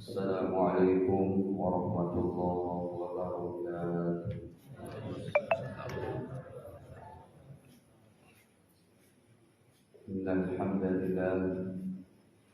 Assalamualaikum warahmatullahi wabarakatuh. Innal hamdalillah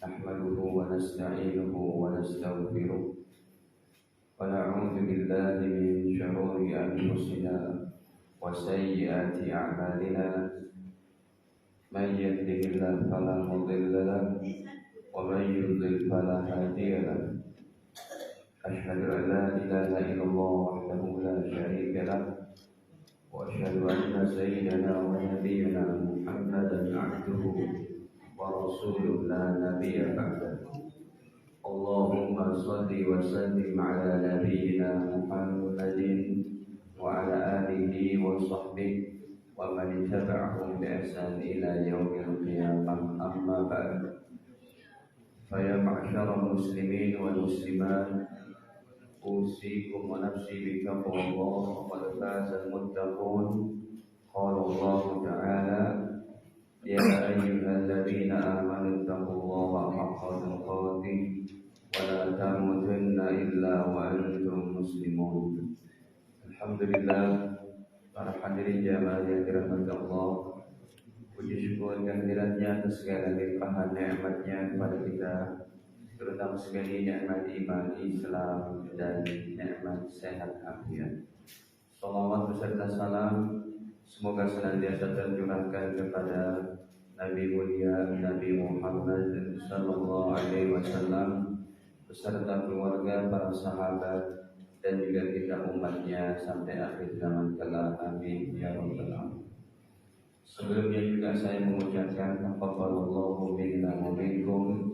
nahmaduhu wa nasta'inuhu wa nastaghfiruh wa na'udzu billahi min shururi anfusina wa sayyiati a'malina. Man yahdihillahu fala mudilla lahu wa man yudlil fala hadiya lahu. Asyhadu an la ilaha illallah wahdahu la syarika lahu wa asyhadu anna sayyidana wa nabiyyana Muhammadan 'abduhu wa rasuluhu la nabiyya ba'dahu. Allahumma shalli wa sallim ala nabiyyina Muhammadin wa ala alihi wa sahbihi wa man tabi'ahum bi ihsan ila yaumil qiyamah. Amma ba'd. Fa ya ma'syaral muslimin wal muslimat, usikum wa nafsi bittaqwallah wa fazal muttaqun. Qala Allah Ta'ala, ya ayyuhalladzina amanu taqullaha haqqa tuqatih wa la tamutunna illa wa antum muslimun. Alhamdulillah, para hadirin jamaah yang dirahmati Allah, puji syukur kehadirannya atas segala limpahan nikmatnya kepada kita, terutama sekali nikmat iman Islam dan nikmat sehat afiat. Salawat beserta salam semoga senantiasa tercurahkan kepada Nabi mulia Nabi Muhammad sallallahu alaihi wasallam beserta keluarga, para sahabat dan juga kita umatnya sampai akhir zaman kelak. Amin ya rabbal alamin. Sebelumnya juga saya mengucapkan taqabbalallahu minna wa minkum,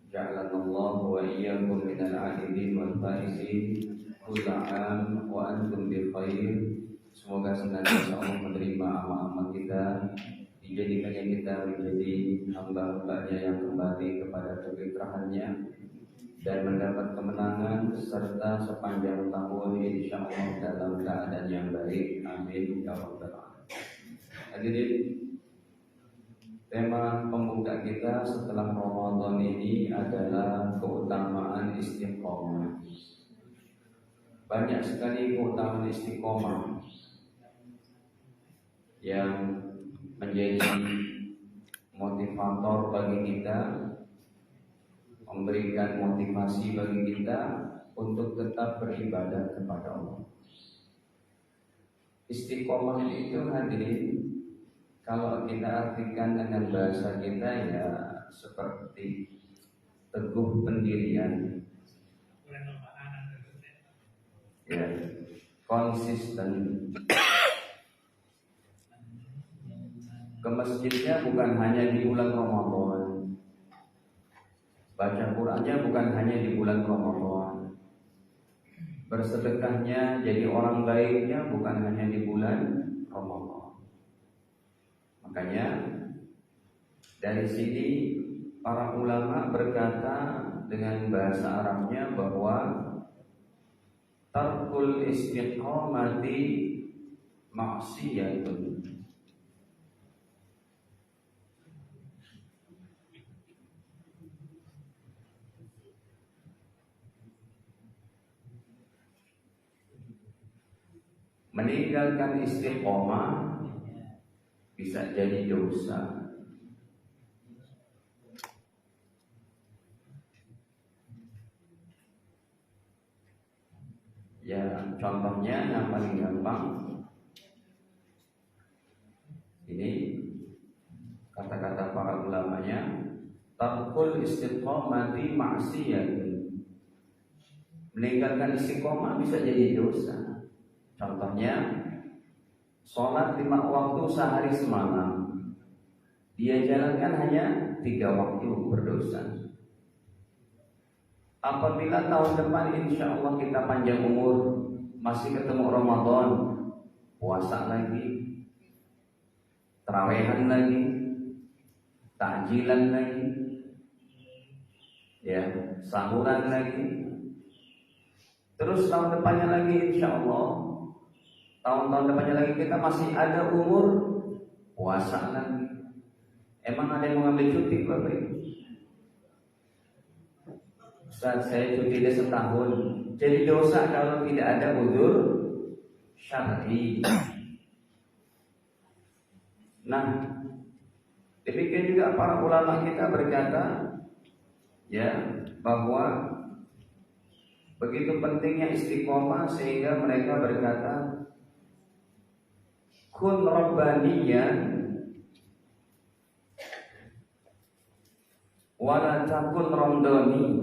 ja'alanallahu wa iyyakum minal 'abidin wal faizin, kullu 'am wa antum bi khair. Semoga senantiasa Allah menerima amal-amal kita, dijadikannya kita menjadi hamba-hambanya yang kembali kepada kefitrahannya dan mendapat kemenangan serta sepanjang tahun insyaallah dalam keadaan yang baik. Amin ya rabbal alamin. Hadirin, tema pembuka kita setelah Ramadan ini adalah keutamaan istiqomah. Banyak sekali keutamaan istiqomah yang menjadi motivator bagi kita, memberikan motivasi bagi kita untuk tetap beribadah kepada Allah. Istiqomah itu, hadirin, kalau kita artikan dengan bahasa kita ya seperti teguh pendirian, ya, konsisten. Ke masjidnya bukan hanya di bulan Ramadan, baca Qur'annya bukan hanya di bulan Ramadan, bersedekahnya jadi orang baiknya bukan hanya di bulan Ramadan. Makanya dari sini para ulama berkata dengan bahasa Arabnya bahwa tarkul istiqomati maksiyatun. Meninggalkan istiqomah bisa jadi dosa. Ya, contohnya yang paling gampang ini kata-kata para ulamanya, tarkul istiqomati maksiyatun. Meninggalkan istiqomah bisa jadi dosa. Contohnya, sholat 5 waktu sehari semalam, dia jalankan hanya 3 waktu, berdosa. Apabila tahun depan insya Allah kita panjang umur, masih ketemu Ramadan, puasa lagi, tarawehan lagi, takjilan lagi, ya, sahuran lagi. Terus tahun depannya lagi insya Allah, tahun-tahun depannya lagi kita masih ada umur, puasa lagi. Emang ada yang mengambil cuti Bapak Ibu? Ustaz, saya cuti dia setahun. Jadi dosa kalau tidak ada uzur syar'i. Nah, demikian juga para ulama kita berkata, ya, bahwa begitu pentingnya istiqomah sehingga mereka berkata, kun rabbaniyan wala takun ramdani.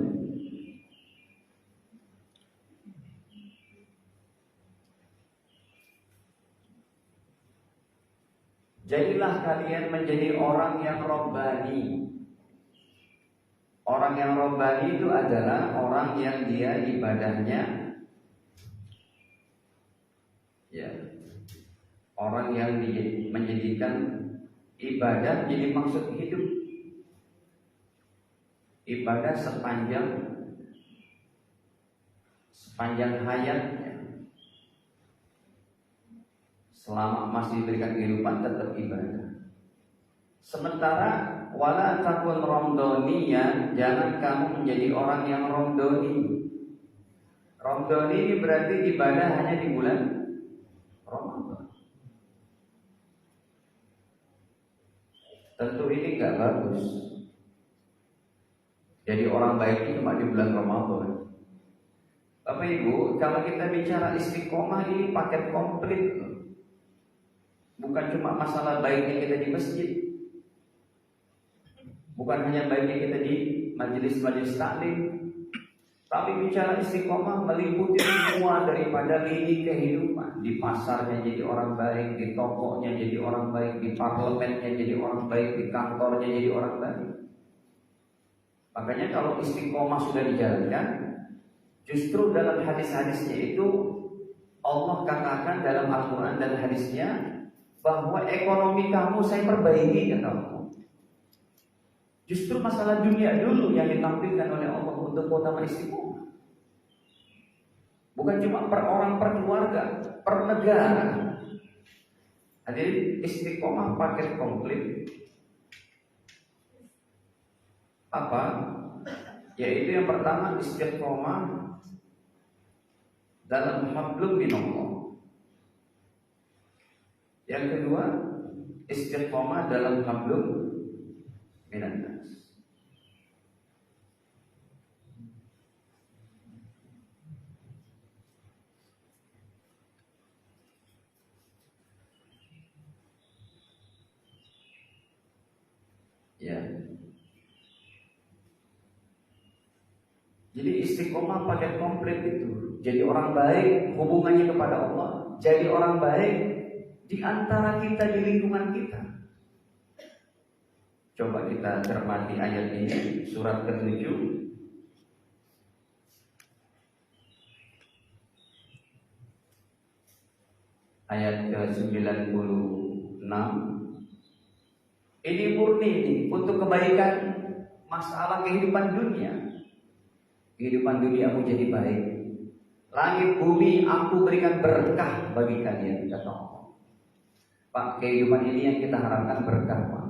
Jadilah kalian menjadi orang yang robbani. Orang yang robbani itu adalah orang yang dia ibadahnya, ya, orang yang menjadikan ibadah jadi maksud hidup. Ibadah sepanjang hayatnya, selama masih diberikan kehidupan tetap ibadah. Sementara wala takun ramdoniyan, jangan kamu menjadi orang yang ramdoni. Ramdoni ini berarti ibadah hanya di bulan Ramadan. Tentu ini enggak bagus. Jadi orang baik itu cuma di bulan Ramadan. Bapak Ibu, kalau kita bicara istiqomah ini paket komplit. Bukan cuma masalah baiknya kita di masjid, bukan hanya baiknya kita di majelis-majelis taklim, tapi bicara istiqomah meliputi semua daripada lini kehidupan. Di pasarnya jadi orang baik, di tokonya jadi orang baik, di parlemennya jadi orang baik, di kantornya jadi orang baik. Makanya kalau istiqomah sudah dijalankan, justru dalam hadis-hadisnya itu Allah katakan dalam Al-Quran dan hadisnya bahwa ekonomi kamu saya perbaiki, kata Allah. Justru masalah dunia dulu yang ditampilkan oleh Allah untuk keutamaan istiqomah. Bukan cuma per orang, per keluarga, per negara. Jadi istiqomah paket komplit. Apa? Yaitu yang pertama istiqomah dalam hablum minallah. Yang kedua istiqomah dalam hablum minannas. Ya. Jadi istiqomah paket komplit itu. Jadi orang baik hubungannya kepada Allah. Jadi orang baik di antara kita, di lingkungan kita. Coba kita cermati ayat ini, surat ke-7 ayat ke-96. Ini murni untuk kebaikan masalah kehidupan dunia. Kehidupan dunia aku jadi baik. Langit bumi aku berikan berkah bagi kalian, kata Allah. Pak, kehidupan ini yang kita harapkan berkah, Pak.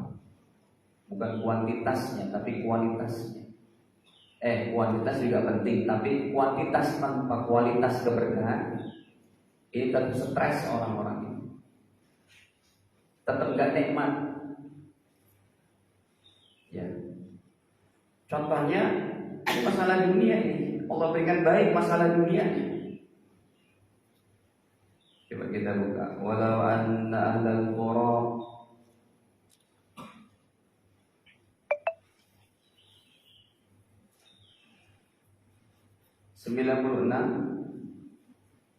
Bukan kuantitasnya, tapi kualitasnya. Kuantitas juga penting, tapi kuantitas tanpa kualitas keberkahan ini tetap stres orang-orang ini. Tetap gak nikmat. Ya. Contohnya ini masalah dunia ini. Allah berikan baik masalah dunia ini. Coba kita buka. Walau anna ahlal qura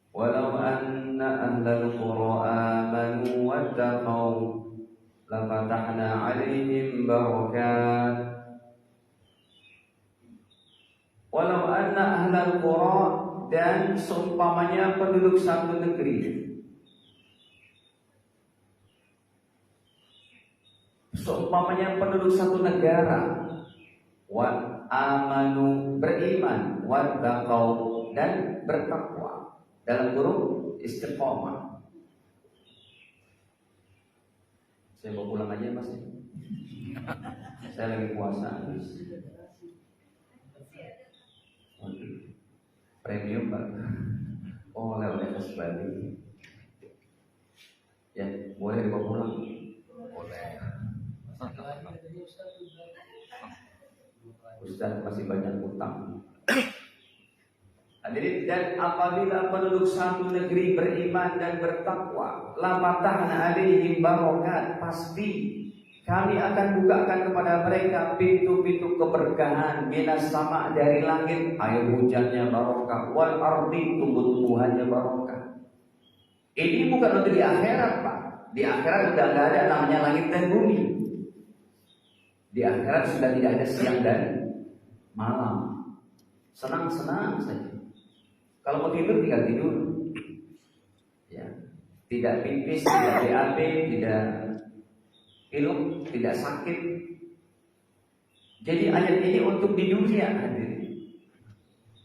walau anna ahlal qura amanu wattaqau lafatahna alaihim barakat. Walau anna ahlal qura, dan seumpamanya penduduk satu negeri, seumpamanya penduduk satu negara, wa amanu, beriman, wa taqau, dan bertakwa, dalam kurung istiqomah. Saya mau pulang aja Mas. Saya lagi puasa. Premium Pak. Oh, oleh-oleh khas Bali. Ya, boleh dibawa pulang. Boleh. Ustaz masih banyak utang. Hadirin, dan apabila penduduk satu negeri beriman dan bertakwa, la fatahna alaihim barokat, pasti kami akan bukakan kepada mereka pintu-pintu keberkahan minas sama, dari langit, air hujannya barokah, wal ardi, tumbuh-tumbuhannya barokah. Ini bukan untuk di akhirat Pak. Di akhirat sudah tidak ada namanya langit dan bumi. Di akhirat sudah tidak ada siang dan malam. Senang-senang saja. Kalau mau tidur tinggal tidur. Ya. Tidak pipis, tidak BAB, tidak pilek, tidak sakit. Jadi ayat ini untuk di dunia hadir.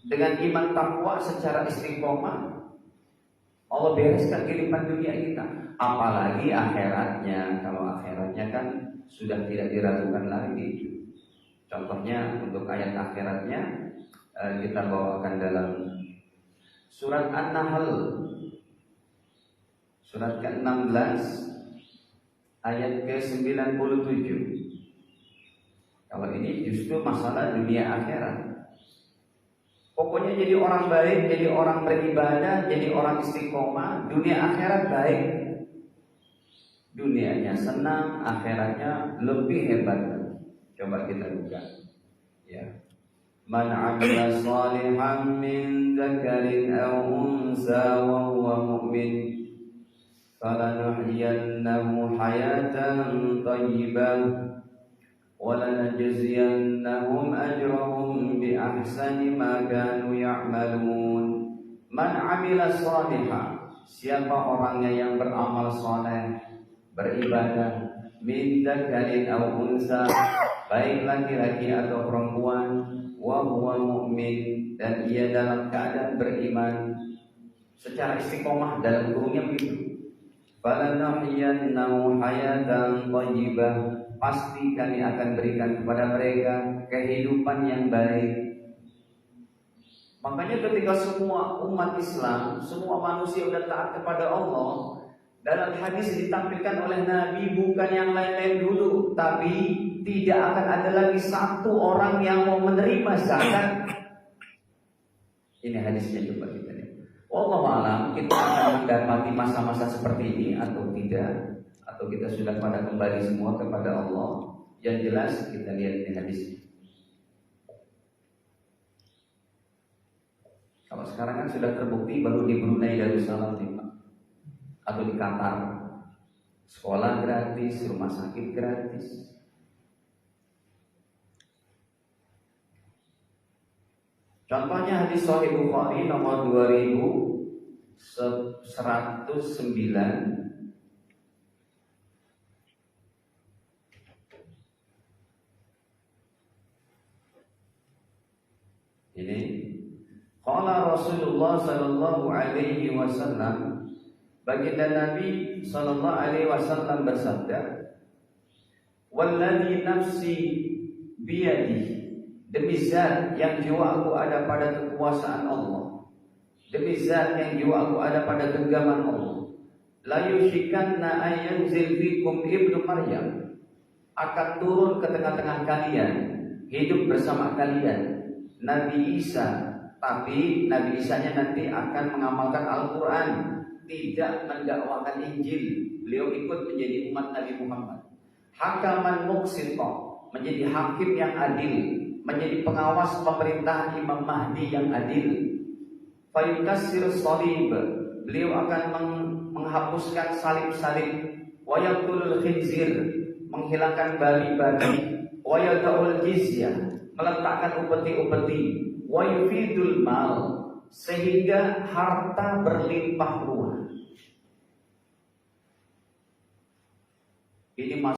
Dengan iman takwa secara istiqomah, Allah bereskan kehidupan dunia kita. Apalagi akhiratnya. Kalau akhiratnya kan sudah tidak diragukan lagi. Contohnya untuk ayat akhiratnya kita bawakan dalam surat An-Nahl, surat ke-16 ayat ke-97. Kalau ini justru masalah dunia akhirat. Pokoknya jadi orang baik, jadi orang beribadah, jadi orang istiqomah, dunia akhirat baik. Dunianya senang, akhiratnya lebih hebat. Coba kita buka. Ya. Man 'amila shalihan min dzakarin aw unsa wa huwa mu'min falanuhyiyannahu hayatan thayyibah wa lanajziyannahum ajrahum bi ahsani ma kanu ya'malun. Man 'amila shalihan, siapa orangnya yang beramal saleh, beribadah, min dzakarin aw unsa, baik laki-laki atau perempuan, wa huwa mu'min, dan ia dalam keadaan beriman secara istiqomah, dalam kurungnya begitu. Falanuhyiyannahu hayatan thayyibah, pasti kami akan berikan kepada mereka kehidupan yang baik. Makanya ketika semua umat Islam, semua manusia sudah taat kepada Allah, dalam hadis ditampilkan oleh Nabi bukan yang lain-lain dulu, tapi tidak akan ada lagi satu orang yang mau menerima zakat. Ini hadisnya, coba kita lihat. Wallahu a'lam, kita akan mendapati masa-masa seperti ini atau tidak, atau kita sudah pada kembali semua kepada Allah. Yang jelas kita lihat ini hadisnya. Kalau sekarang kan sudah terbukti baru di Brunei Darussalam nih Pak, atau di Qatar, sekolah gratis, rumah sakit gratis. Contohnya hadis Sahih Bukhari nomor 2109. Ini qala Rasulullah sallallahu alaihi wasallam, baginda Nabi sallallahu alaihi wasallam bersabda, "Walladzi nafsi biyadihi," demi zat yang jiwaku ada pada kekuasaan Allah, demi zat yang jiwaku ada pada genggaman Allah, la yushikanna ayanzil fikum ibnu Maryam, akan turun ke tengah-tengah kalian, hidup bersama kalian Nabi Isa, tapi Nabi Isa-nya nanti akan mengamalkan Al-Quran, tidak mendakwakan Injil. Beliau ikut menjadi umat Nabi Muhammad. Hakaman muqsitah, menjadi hakim yang adil, menjadi pengawas pemerintahan Imam Mahdi yang adil. Fayukassir salib, beliau akan menghapuskan salib-salib. Wayaqtulul khinzir, menghilangkan babi-babi. Wayadaul jizyah, meletakkan upeti-upeti. Wayufidul mal, sehingga harta berlimpah ruah. Ini